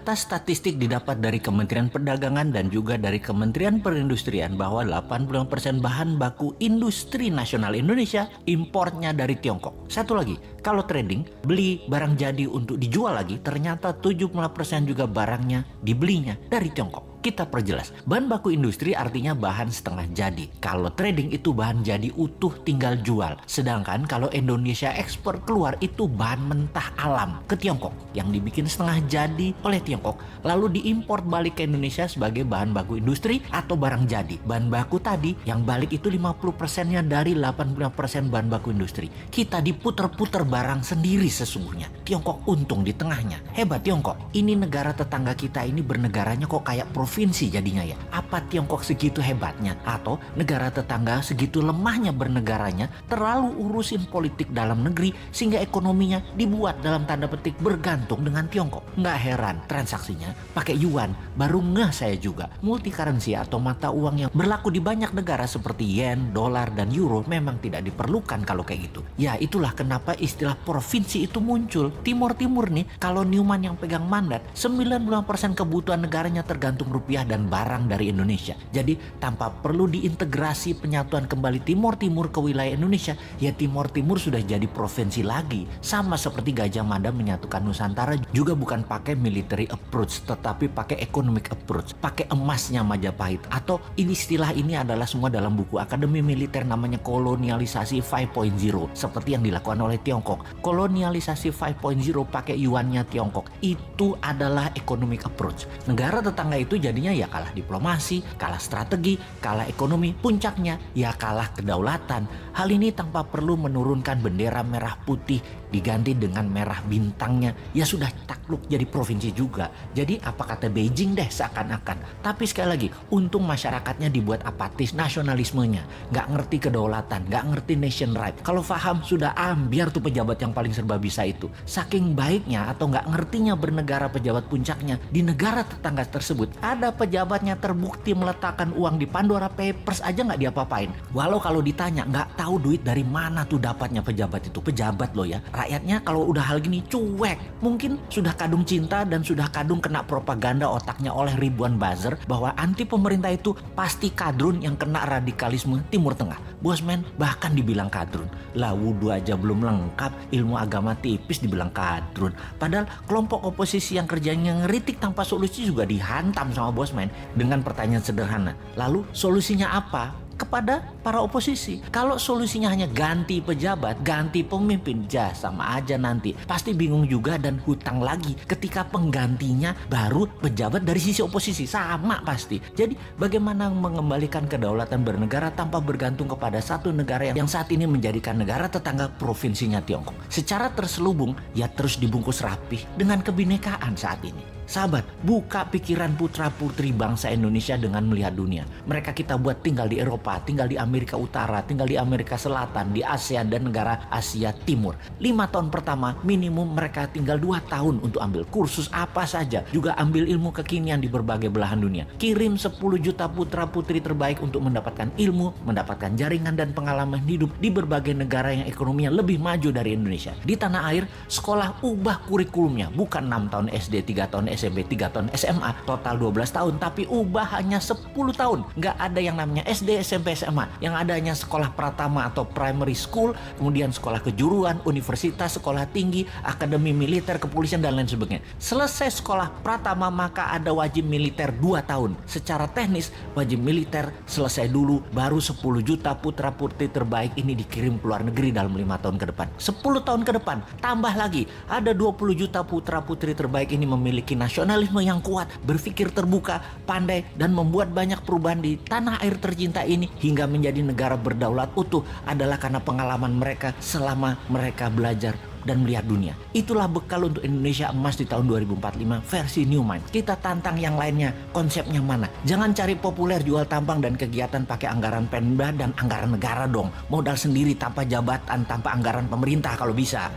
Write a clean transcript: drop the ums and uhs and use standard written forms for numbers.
Data statistik didapat dari Kementerian Perdagangan dan juga dari Kementerian Perindustrian bahwa 85% bahan baku industri nasional Indonesia importnya dari Tiongkok. Satu lagi, kalau trading, beli barang jadi untuk dijual lagi, ternyata 70% juga barangnya dibelinya dari Tiongkok. Kita perjelas, bahan baku industri artinya bahan setengah jadi. Kalau trading itu bahan jadi utuh tinggal jual. Sedangkan kalau Indonesia ekspor keluar itu bahan mentah alam ke Tiongkok yang dibikin setengah jadi oleh Tiongkok lalu diimpor balik ke Indonesia sebagai bahan baku industri atau barang jadi. Bahan baku tadi yang balik itu 50%-nya dari 80% bahan baku industri. Kita diputer-puter barang sendiri sesungguhnya. Tiongkok untung di tengahnya. Hebat Tiongkok. Ini negara tetangga kita ini bernegaranya kok kayak provinsi jadinya ya. Apa Tiongkok segitu hebatnya? Atau negara tetangga segitu lemahnya bernegaranya, terlalu urusin politik dalam negeri sehingga ekonominya dibuat dalam tanda petik bergantung dengan Tiongkok. Nggak heran transaksinya pakai yuan. Baru ngeh saya juga. Multi currency atau mata uang yang berlaku di banyak negara seperti yen, dolar, dan euro memang tidak diperlukan kalau kayak gitu. Ya itulah kenapa istilah provinsi itu muncul. Timur-timur nih, kalau Newman yang pegang mandat, 90% kebutuhan negaranya tergantung rupiah dan barang dari Indonesia. Jadi tanpa perlu diintegrasi penyatuan kembali Timur Timur ke wilayah Indonesia, ya Timur Timur sudah jadi provinsi lagi. Sama seperti Gajah Mada menyatukan Nusantara juga bukan pakai military approach, tetapi pakai economic approach, pakai emasnya Majapahit. Atau istilah ini adalah semua dalam buku Akademi Militer namanya kolonialisasi 5.0 seperti yang dilakukan oleh Tiongkok. Kolonialisasi 5.0 pakai yuannya Tiongkok. Itu adalah economic approach. Negara tetangga itu jadinya ya kalah diplomasi, kalah strategi, kalah ekonomi, puncaknya ya kalah kedaulatan. Hal ini tanpa perlu menurunkan bendera merah putih diganti dengan merah bintangnya, ya sudah takluk jadi provinsi juga. Jadi apa kata Beijing deh seakan-akan. Tapi sekali lagi, untung masyarakatnya dibuat apatis nasionalismenya, nggak ngerti kedaulatan, nggak ngerti nation right. Kalau paham sudah biar tuh pejabat yang paling serba bisa itu. Saking baiknya atau nggak ngertinya bernegara pejabat puncaknya di negara tetangga tersebut, ada pejabatnya terbukti meletakkan uang di Pandora Papers aja nggak diapa-apain. Walau kalau ditanya nggak tahu duit dari mana tuh dapatnya pejabat itu. Pejabat loh ya. Rakyatnya kalau udah hal gini cuek. Mungkin sudah kadung cinta dan sudah kadung kena propaganda otaknya oleh ribuan buzzer bahwa anti pemerintah itu pasti kadrun yang kena radikalisme Timur Tengah. Bosman bahkan dibilang kadrun. Lah wudhu aja belum lengkap, ilmu agama tipis dibilang kadrun. Padahal kelompok oposisi yang kerjanya ngeritik tanpa solusi juga dihantam sama Bosman dengan pertanyaan sederhana. Lalu solusinya apa? Kepada para oposisi. Kalau solusinya hanya ganti pejabat, ganti pemimpin, sama aja nanti. Pasti bingung juga dan hutang lagi ketika penggantinya baru pejabat dari sisi oposisi. Sama pasti. Jadi bagaimana mengembalikan kedaulatan bernegara tanpa bergantung kepada satu negara yang saat ini menjadikan negara tetangga provinsinya Tiongkok. Secara terselubung, ya terus dibungkus rapih dengan kebinekaan saat ini. Sahabat, buka pikiran putra-putri bangsa Indonesia dengan melihat dunia. Mereka kita buat tinggal di Eropa, tinggal di Amerika Utara, tinggal di Amerika Selatan, di ASEAN dan negara Asia Timur. 5 tahun pertama minimum mereka tinggal 2 tahun untuk ambil kursus apa saja. Juga ambil ilmu kekinian di berbagai belahan dunia. Kirim 10 juta putra-putri terbaik untuk mendapatkan ilmu, mendapatkan jaringan dan pengalaman hidup di berbagai negara yang ekonominya lebih maju dari Indonesia. Di tanah air, sekolah ubah kurikulumnya. Bukan 6 tahun SD, 3 tahun SMP, 3 tahun SMA, total 12 tahun, tapi ubah hanya 10 tahun. Nggak ada yang namanya SD, SMP, SMA. Yang ada hanya sekolah pratama atau primary school, kemudian sekolah kejuruan, universitas, sekolah tinggi, akademi militer, kepolisian, dan lain sebagainya. Selesai sekolah pratama, maka ada wajib militer 2 tahun. Secara teknis, wajib militer selesai dulu, baru 10 juta putra-putri terbaik ini dikirim ke luar negeri dalam 5 tahun ke depan. 10 tahun ke depan, tambah lagi, ada 20 juta putra-putri terbaik ini memiliki nasionalisme yang kuat, berpikir terbuka, pandai, dan membuat banyak perubahan di tanah air tercinta ini hingga menjadi negara berdaulat utuh adalah karena pengalaman mereka selama mereka belajar dan melihat dunia. Itulah bekal untuk Indonesia emas di tahun 2045 versi Newman. Kita tantang yang lainnya, konsepnya mana? Jangan cari populer jual tampang dan kegiatan pakai anggaran Pemda dan anggaran negara dong. Modal sendiri tanpa jabatan, tanpa anggaran pemerintah kalau bisa.